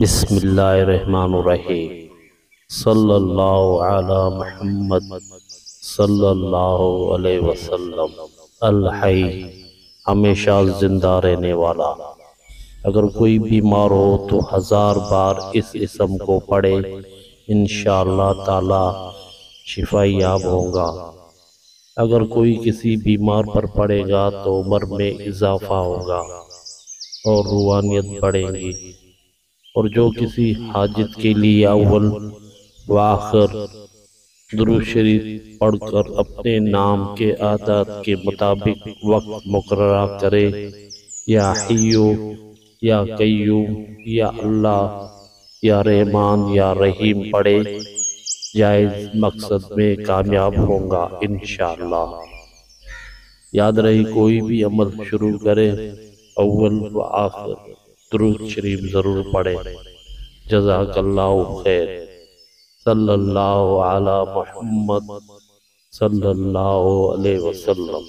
بسم اللہ الرحمن الرحیم۔ صلی اللہ علی محمد صلی اللہ علیہ وسلم۔ الحی، ہمیشہ زندہ رہنے والا۔ اگر کوئی بیمار ہو تو 1000 بار اس اسم کو پڑھے، انشاءاللہ تعالی شفا یاب ہوگا۔ اگر کوئی کسی بیمار پر پڑے گا تو عمر میں اضافہ ہوگا اور روحانیت بڑھیں گی، اور جو کسی حاجت کے لیے اول و آخر درود شریف پڑھ کر اپنے نام کے اعداد کے مطابق وقت مقررہ کرے، یا حیو یا قیوم یا اللہ یا رحمان یا رحیم پڑھے، جائز مقصد میں کامیاب ہوں گا انشاءاللہ۔ یاد رہے، کوئی بھی عمل شروع کرے اول و آخر درود شریف ضرور پڑھے۔ جزاک اللہ خیر۔ صلی اللہ علی محمد صلی اللہ علیہ وسلم۔